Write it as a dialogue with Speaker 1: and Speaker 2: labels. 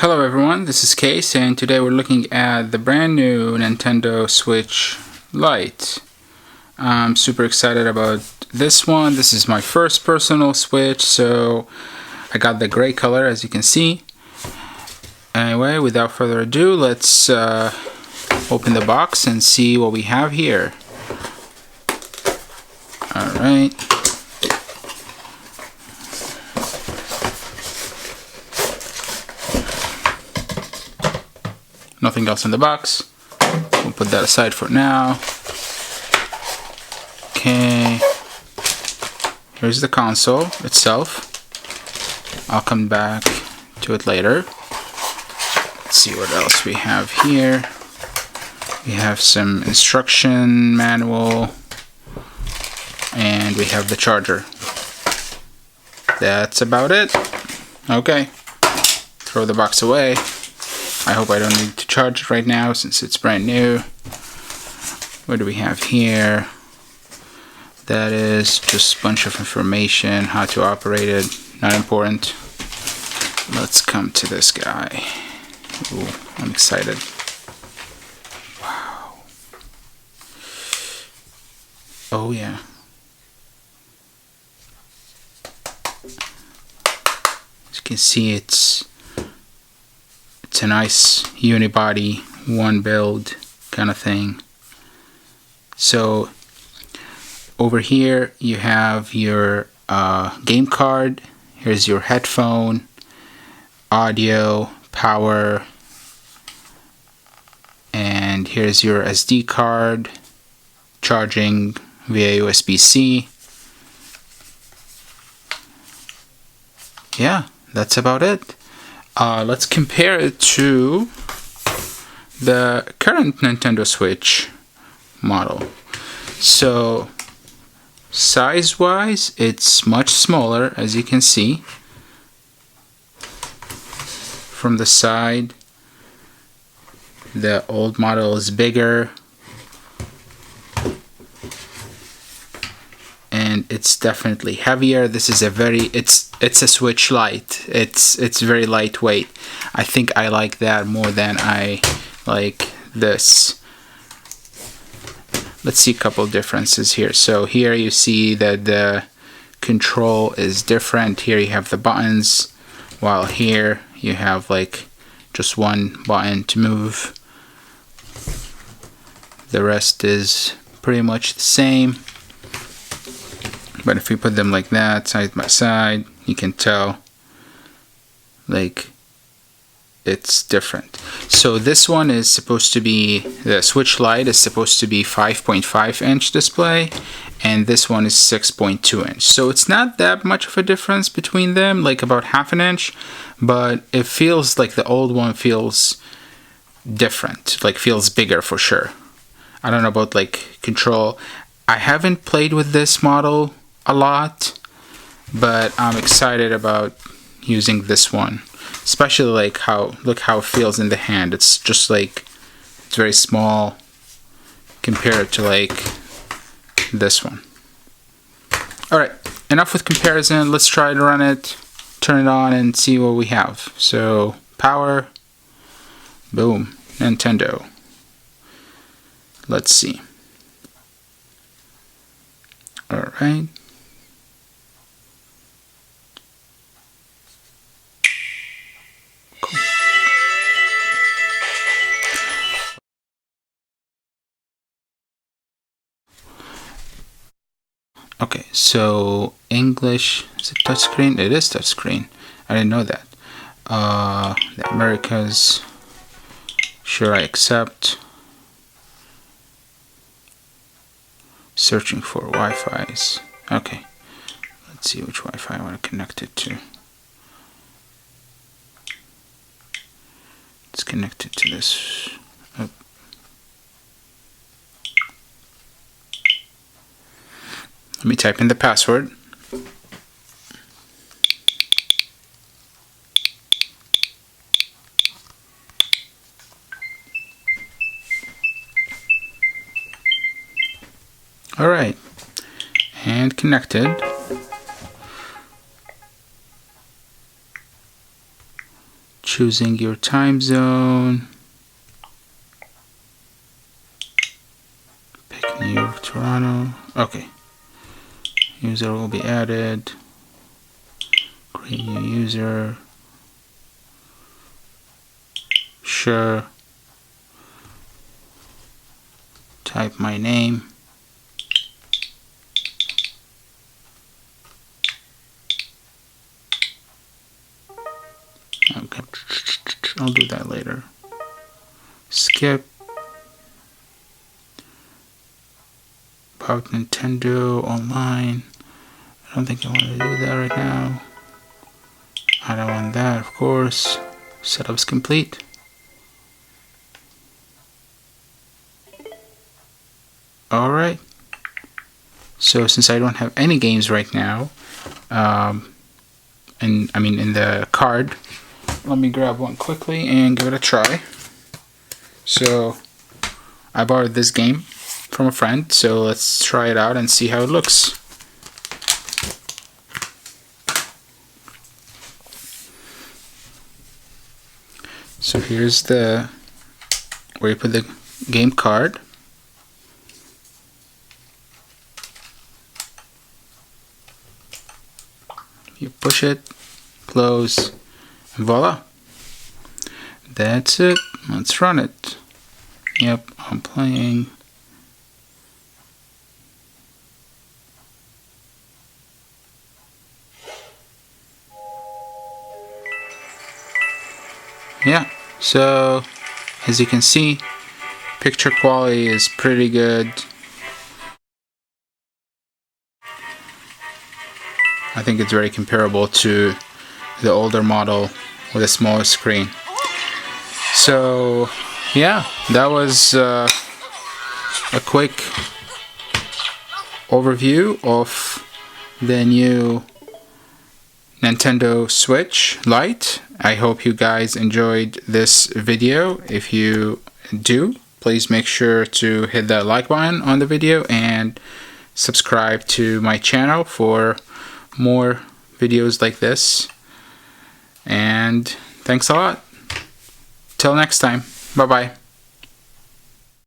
Speaker 1: Hello everyone, this is Case, and today we're looking at the brand new Nintendo Switch Lite. I'm super excited about this one. This is my first personal Switch, so I got the gray color as you can see. Anyway, without further ado, let's open the box and see what we have here. Alright. Nothing else in the box. We'll put that aside for now. Okay. Here's the console itself. I'll come back to it later. Let's see what else we have here. We have some instruction manual. And we have the charger. That's about it. Okay. Throw the box away. I hope I don't need to charge it right now since it's brand new. What do we have here? That is just a bunch of information, how to operate it, not important. Let's come to this guy. Ooh, I'm excited. Wow. Oh yeah. As you can see, it's a nice unibody, one build kind of thing. So over here you have your game card. Here's your headphone, audio, power, and here's your SD card, charging via USB-C. Yeah, that's about it. Let's compare it to the current Nintendo Switch model. So, size-wise, it's much smaller, as you can see. From the side, the old model is bigger. And it's definitely heavier. This is it's a Switch Lite. It's very lightweight. I think I like that more than I like this. Let's see a couple differences here. So here you see that the control is different. Here you have the buttons, while here you have like just one button to move. The rest is pretty much the same. But if we put them like that, side by side, you can tell like it's different. So this one is supposed to be, the Switch Lite is supposed to be 5.5 inch display, and this one is 6.2 inch. So it's not that much of a difference between them, like about half an inch, but it feels like the old one feels different, like feels bigger for sure. I don't know about like control. I haven't played with this model a lot, but I'm excited about using this one, especially like look how it feels in the hand. It's just like it's very small compared to like this one. Alright, enough with comparison. Let's try to run it, turn it on, and see what we have. So power, boom, Nintendo. Let's see. Alright. Okay, so English, is it touchscreen? It is touchscreen. I didn't know that. The Americas, sure, I accept. Searching for Wi-Fi's. Okay, let's see which Wi-Fi I want to connect it to. It's connected to this. Oh. Let me type in the password. Alright, and connected. choosing your time zone, pick New York, Toronto. Okay, user will be added, create new user, sure, type my name. Okay, I'll do that later. Skip. About Nintendo Online. I don't think I want to do that right now. I don't want that, of course. Setup's complete. Alright. So since I don't have any games right now, in the card, let me grab one quickly and give it a try. So I borrowed this game from a friend, so let's try it out and see how it looks. So here's the where you put the game card. You push it, close, and voila. That's it. Let's run it. Yep, I'm playing. Yeah, so as you can see, picture quality is pretty good. I think it's very comparable to the older model with a smaller screen. So yeah, that was a quick overview of the new Nintendo Switch Lite. I hope you guys enjoyed this video. If you do, please make sure to hit that like button on the video and subscribe to my channel for more videos like this. And thanks a lot. Till next time. Bye bye.